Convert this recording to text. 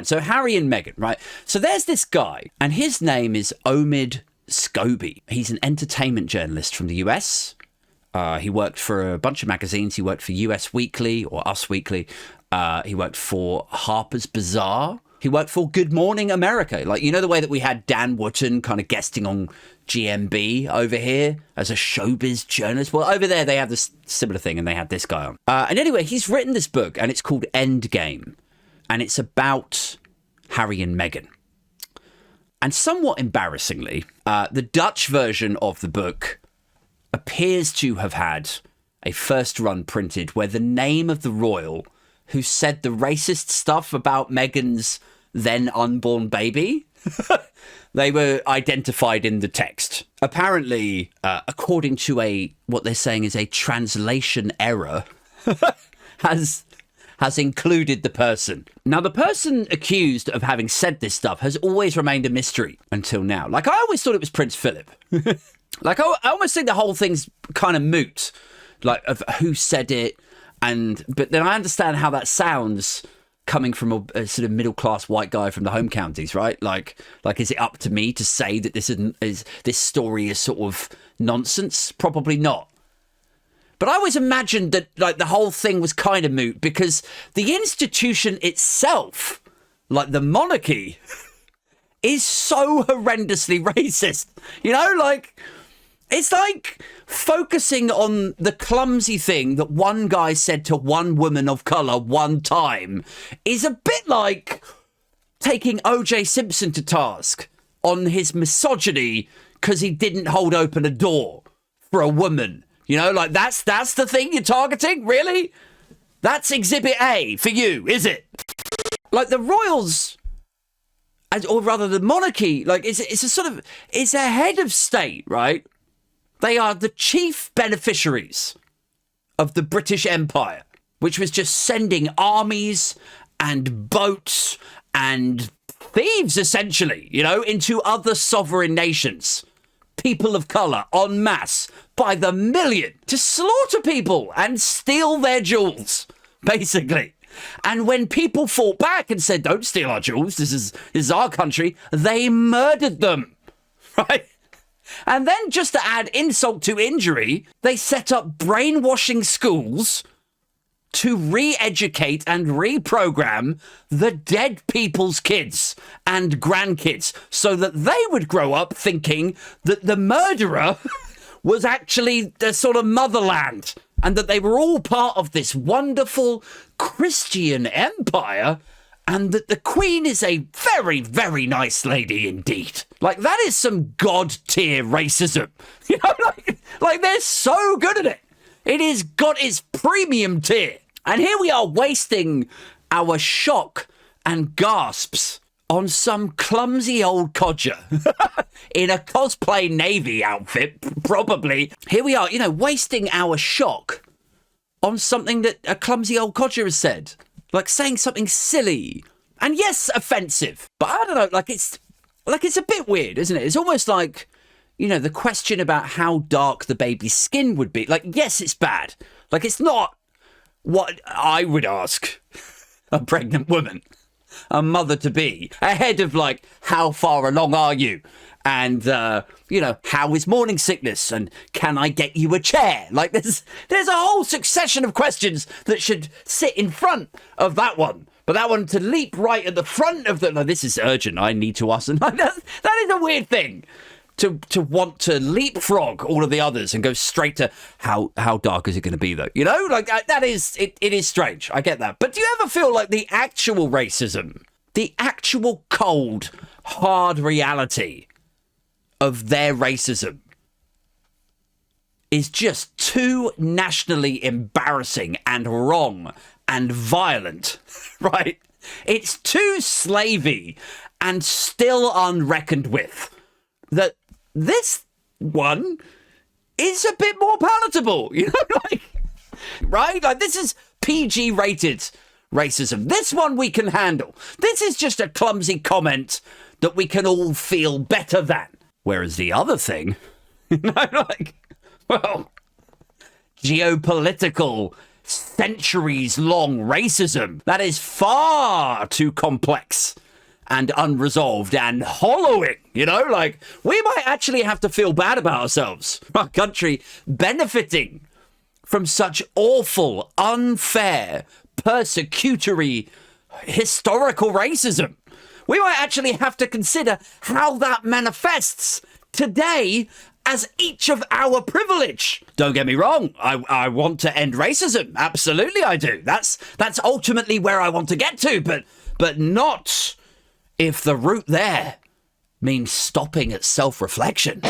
So Harry and Meghan, right? So there's this guy, and his name is Omid Scobie. He's an entertainment journalist from the US. He worked for a bunch of magazines. He worked for US Weekly or Us Weekly. He worked for Harper's Bazaar. He worked for Good Morning America. Like, you know, the way that we had Dan Wootton kind of guesting on GMB over here as a showbiz journalist? Well, over there, they have this similar thing, and they had this guy on. And anyway, he's written this book, and it's called Endgame. And it's about Harry and Meghan. And somewhat embarrassingly, the Dutch version of the book appears to have had a first run printed where the name of the royal who said the racist stuff about Meghan's then unborn baby, they were identified in the text. Apparently, according to what they're saying is a translation error, has included the person. Now, the person accused of having said this stuff has always remained a mystery until now. Like, I always thought it was Prince Philip. Like, I almost think the whole thing's kind of moot, like, of who said it. But then I understand how that sounds coming from a sort of middle-class white guy from the home counties, right? Like, is it up to me to say that this story is sort of nonsense? Probably not. But I always imagined that, like, the whole thing was kind of moot because the institution itself, like the monarchy, is so horrendously racist. You know, like, it's like focusing on the clumsy thing that one guy said to one woman of colour one time is a bit like taking O.J. Simpson to task on his misogyny because he didn't hold open a door for a woman. You know, like, that's the thing you're targeting? Really? That's Exhibit A for you, is it? Like, the royals, or rather the monarchy, like, it's a head of state, right? They are the chief beneficiaries of the British Empire, which was just sending armies and boats and thieves, essentially, you know, into other sovereign nations. People of colour en masse by the million to slaughter people and steal their jewels, basically. And when people fought back and said, don't steal our jewels, this is our country, they murdered them, right? And then, just to add insult to injury, they set up brainwashing schools to re-educate and reprogram the dead people's kids and grandkids so that they would grow up thinking that the murderer was actually the sort of motherland and that they were all part of this wonderful Christian empire and that the Queen is a very, very nice lady indeed. Like, that is some god-tier racism. You know, like they're so good at it. It has got its premium tier. And here we are wasting our shock and gasps on some clumsy old codger in a cosplay Navy outfit, probably. Here we are, you know, wasting our shock on something that a clumsy old codger has said. Like, saying something silly and, yes, offensive. But I don't know, like, it's a bit weird, isn't it? It's almost like, you know, the question about how dark the baby's skin would be. Like, yes, it's bad. Like, it's not what I would ask a pregnant woman, a mother-to-be, ahead of, like, how far along are you? And, you know, how is morning sickness? And can I get you a chair? Like, there's a whole succession of questions that should sit in front of that one. But that one to leap right at the front of the... No, this is urgent. I need to ask. And that is a weird thing. To want to leapfrog all of the others and go straight to how dark is it going to be, though? You know, like, that is... It is strange. I get that. But do you ever feel like the actual racism, the actual cold, hard reality of their racism is just too nationally embarrassing and wrong and violent, right? It's too slavey and still unreckoned with that this one is a bit more palatable, you know, like, right? Like, this is PG rated racism. This one we can handle. This is just a clumsy comment that we can all feel better than. Whereas the other thing, you know, like, well, geopolitical centuries-long racism that is far too complex and unresolved and hollowing, you know? Like, we might actually have to feel bad about ourselves. Our country benefiting from such awful, unfair, persecutory, historical racism. We might actually have to consider how that manifests today as each of our privilege. Don't get me wrong, I want to end racism. Absolutely I do. That's ultimately where I want to get to, but not if the route there means stopping at self-reflection.